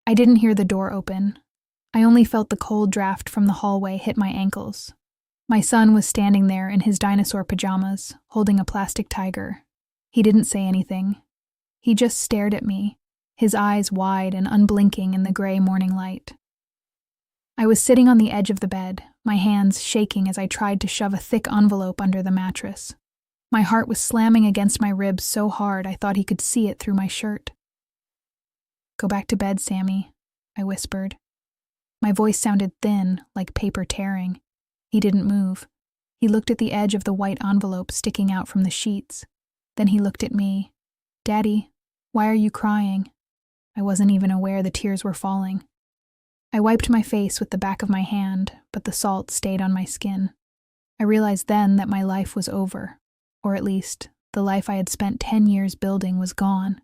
I didn't hear the door open. I only felt the cold draft from the hallway hit my ankles. My son was standing there in his dinosaur pajamas, holding a plastic tiger. He didn't say anything. He just stared at me, his eyes wide and unblinking in the gray morning light. I was sitting on the edge of the bed, my hands shaking as I tried to shove a thick envelope under the mattress. My heart was slamming against my ribs so hard I thought he could see it through my shirt. "Go back to bed, Sammy," I whispered. My voice sounded thin, like paper tearing. He didn't move. He looked at the edge of the white envelope sticking out from the sheets. Then he looked at me. "Daddy, why are you crying?" I wasn't even aware the tears were falling. I wiped my face with the back of my hand, but the salt stayed on my skin. I realized then that my life was over, or at least, the life I had spent 10 years building was gone.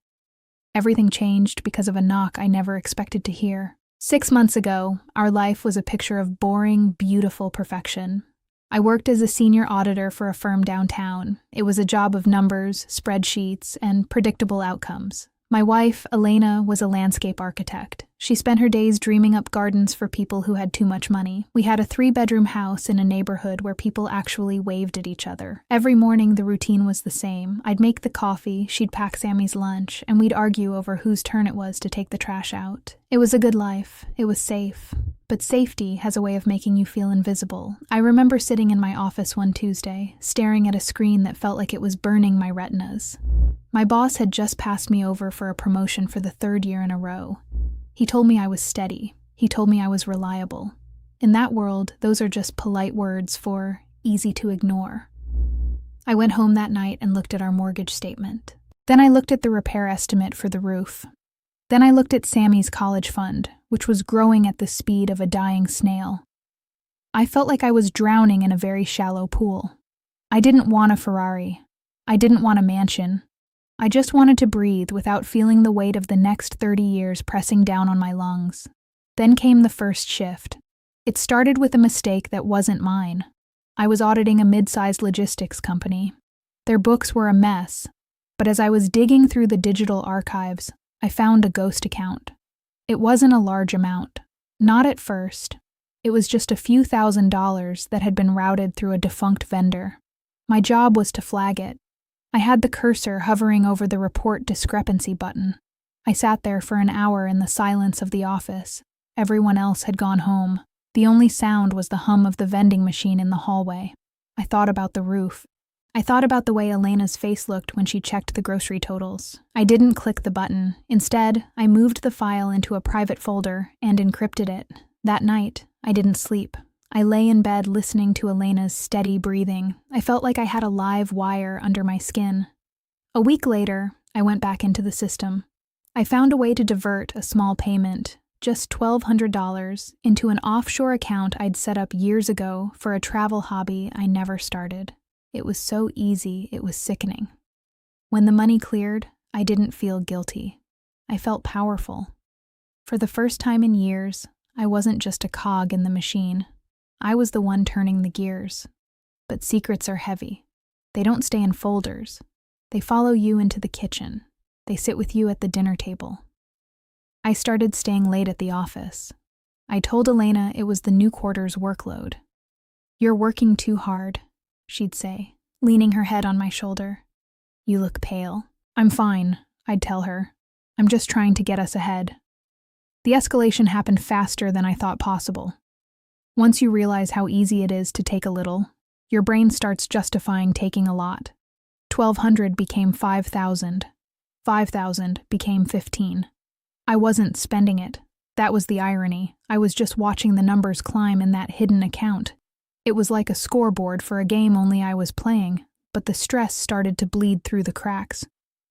Everything changed because of a knock I never expected to hear. 6 months ago, our life was a picture of boring, beautiful perfection. I worked as a senior auditor for a firm downtown. It was a job of numbers, spreadsheets, and predictable outcomes. My wife, Elena, was a landscape architect. She spent her days dreaming up gardens for people who had too much money. We had a 3-bedroom house in a neighborhood where people actually waved at each other. Every morning the routine was the same. I'd make the coffee, she'd pack Sammy's lunch, and we'd argue over whose turn it was to take the trash out. It was a good life. It was safe. But safety has a way of making you feel invisible. I remember sitting in my office one Tuesday, staring at a screen that felt like it was burning my retinas. My boss had just passed me over for a promotion for the 3rd year in a row. He told me I was steady. He told me I was reliable. In that world, those are just polite words for easy to ignore. I went home that night and looked at our mortgage statement. Then I looked at the repair estimate for the roof. Then I looked at Sammy's college fund, which was growing at the speed of a dying snail. I felt like I was drowning in a very shallow pool. I didn't want a Ferrari. I didn't want a mansion. I just wanted to breathe without feeling the weight of the next 30 years pressing down on my lungs. Then came the first shift. It started with a mistake that wasn't mine. I was auditing a mid-sized logistics company. Their books were a mess, but as I was digging through the digital archives, I found a ghost account. It wasn't a large amount. Not at first. It was just a few $1,000s that had been routed through a defunct vendor. My job was to flag it. I had the cursor hovering over the report discrepancy button. I sat there for an hour in the silence of the office. Everyone else had gone home. The only sound was the hum of the vending machine in the hallway. I thought about the roof. I thought about the way Elena's face looked when she checked the grocery totals. I didn't click the button. Instead, I moved the file into a private folder and encrypted it. That night, I didn't sleep. I lay in bed listening to Elena's steady breathing. I felt like I had a live wire under my skin. A week later, I went back into the system. I found a way to divert a small payment, just $1,200, into an offshore account I'd set up years ago for a travel hobby I never started. It was so easy, it was sickening. When the money cleared, I didn't feel guilty. I felt powerful. For the first time in years, I wasn't just a cog in the machine. I was the one turning the gears. But secrets are heavy. They don't stay in folders. They follow you into the kitchen. They sit with you at the dinner table. I started staying late at the office. I told Elena it was the new quarter's workload. "You're working too hard," she'd say, leaning her head on my shoulder. "You look pale." "I'm fine," I'd tell her. "I'm just trying to get us ahead." The escalation happened faster than I thought possible. Once you realize how easy it is to take a little, your brain starts justifying taking a lot. 1,200 became 5,000. 5,000 became 15. I wasn't spending it. That was the irony. I was just watching the numbers climb in that hidden account. It was like a scoreboard for a game only I was playing, but the stress started to bleed through the cracks.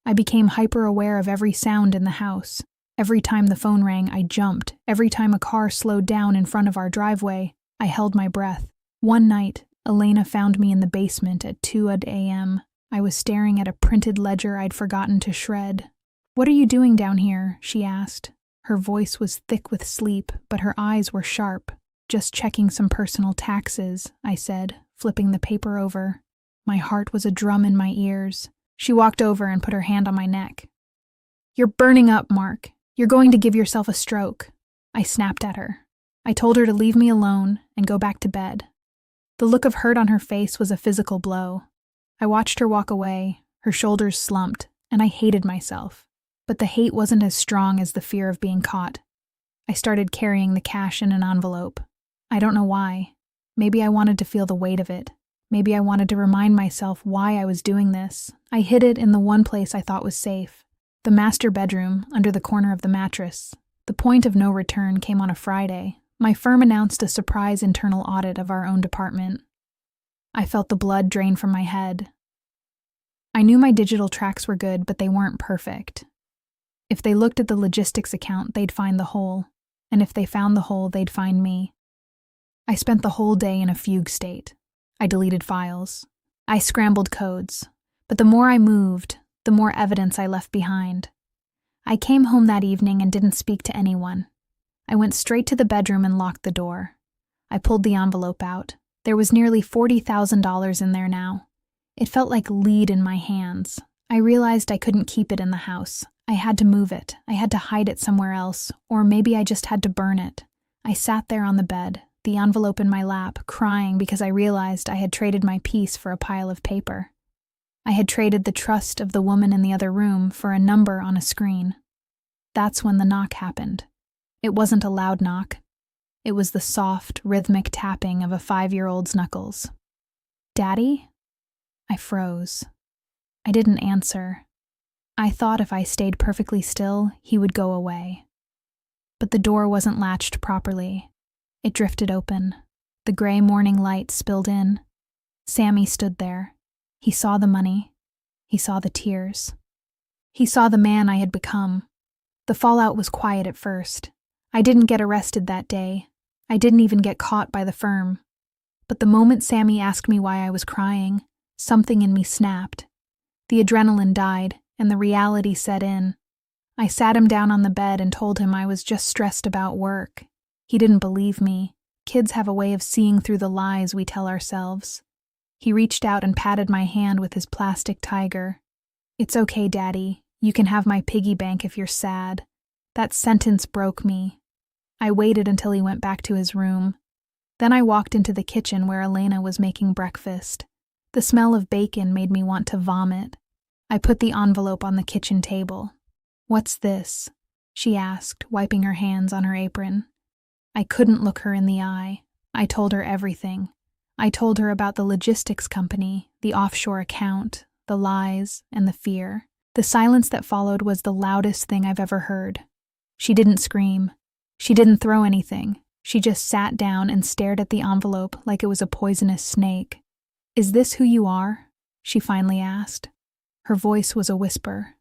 I became hyper-aware of every sound in the house. Every time the phone rang, I jumped. Every time a car slowed down in front of our driveway, I held my breath. One night, Elena found me in the basement at 2 a.m. I was staring at a printed ledger I'd forgotten to shred. "What are you doing down here?" she asked. Her voice was thick with sleep, but her eyes were sharp. "Just checking some personal taxes," I said, flipping the paper over. My heart was a drum in my ears. She walked over and put her hand on my neck. "You're burning up, Mark. You're going to give yourself a stroke. I snapped at her. I told her to leave me alone and go back to bed. The look of hurt on her face was a physical blow. I watched her walk away, her shoulders slumped, and I hated myself. But the hate wasn't as strong as the fear of being caught. I started carrying the cash in an envelope. I don't know why. Maybe I wanted to feel the weight of it. Maybe I wanted to remind myself why I was doing this. I hid it in the one place I thought was safe, the master bedroom under the corner of the mattress. The point of no return came on a Friday. My firm announced a surprise internal audit of our own department. I felt the blood drain from my head. I knew my digital tracks were good, but they weren't perfect. If they looked at the logistics account, they'd find the hole, and if they found the hole, they'd find me. I spent the whole day in a fugue state. I deleted files. I scrambled codes, but the more I moved, the more evidence I left behind. I came home that evening and didn't speak to anyone. I went straight to the bedroom and locked the door. I pulled the envelope out. There was nearly $40,000 in there now. It felt like lead in my hands. I realized I couldn't keep it in the house. I had to move it. I had to hide it somewhere else, or maybe I just had to burn it. I sat there on the bed, the envelope in my lap, crying because I realized I had traded my peace for a pile of paper. I had traded the trust of the woman in the other room for a number on a screen. That's when the knock happened. It wasn't a loud knock. It was the soft, rhythmic tapping of a 5-year-old's knuckles. "Daddy?" I froze. I didn't answer. I thought if I stayed perfectly still, he would go away. But the door wasn't latched properly. It drifted open. The gray morning light spilled in. Sammy stood there. He saw the money. He saw the tears. He saw the man I had become. The fallout was quiet at first. I didn't get arrested that day. I didn't even get caught by the firm. But the moment Sammy asked me why I was crying, something in me snapped. The adrenaline died, and the reality set in. I sat him down on the bed and told him I was just stressed about work. He didn't believe me. Kids have a way of seeing through the lies we tell ourselves. He reached out and patted my hand with his plastic tiger. "It's okay, Daddy. You can have my piggy bank if you're sad." That sentence broke me. I waited until he went back to his room. Then I walked into the kitchen where Elena was making breakfast. The smell of bacon made me want to vomit. I put the envelope on the kitchen table. "What's this?" she asked, wiping her hands on her apron. I couldn't look her in the eye. I told her everything. I told her about the logistics company, the offshore account, the lies, and the fear. The silence that followed was the loudest thing I've ever heard. She didn't scream. She didn't throw anything. She just sat down and stared at the envelope like it was a poisonous snake. "Is this who you are?" she finally asked. Her voice was a whisper.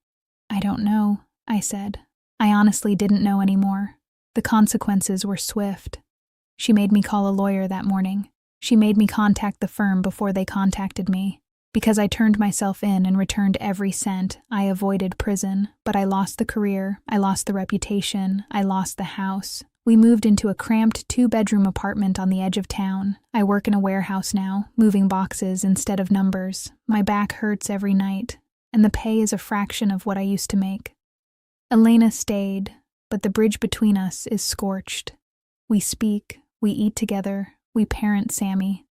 "I don't know," I said. I honestly didn't know anymore. The consequences were swift. She made me call a lawyer that morning. She made me contact the firm before they contacted me. Because I turned myself in and returned every cent, I avoided prison, but I lost the career, I lost the reputation, I lost the house. We moved into a cramped 2-bedroom apartment on the edge of town. I work in a warehouse now, moving boxes instead of numbers. My back hurts every night, and the pay is a fraction of what I used to make. Elena stayed, but the bridge between us is scorched. We speak, we eat together, we parent Sammy.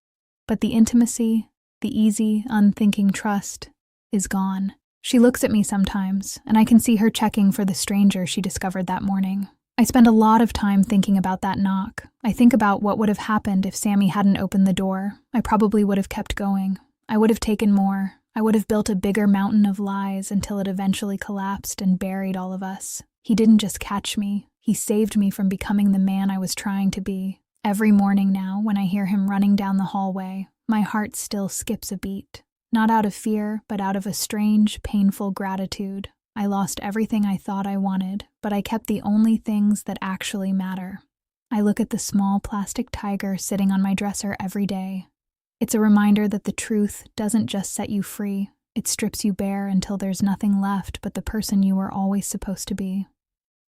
But the intimacy, the easy, unthinking trust, is gone. She looks at me sometimes, and I can see her checking for the stranger she discovered that morning. I spend a lot of time thinking about that knock. I think about what would have happened if Sammy hadn't opened the door. I probably would have kept going. I would have taken more. I would have built a bigger mountain of lies until it eventually collapsed and buried all of us. He didn't just catch me. He saved me from becoming the man I was trying to be. Every morning now, when I hear him running down the hallway, my heart still skips a beat. Not out of fear, but out of a strange, painful gratitude. I lost everything I thought I wanted, but I kept the only things that actually matter. I look at the small plastic tiger sitting on my dresser every day. It's a reminder that the truth doesn't just set you free, it strips you bare until there's nothing left but the person you were always supposed to be.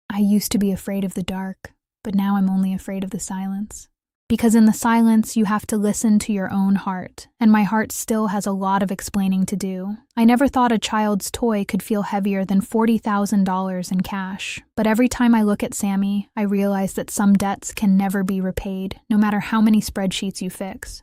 I used to be afraid of the dark, but now I'm only afraid of the silence. Because in the silence, you have to listen to your own heart, and my heart still has a lot of explaining to do. I never thought a child's toy could feel heavier than $40,000 in cash, but every time I look at Sammy, I realize that some debts can never be repaid, no matter how many spreadsheets you fix.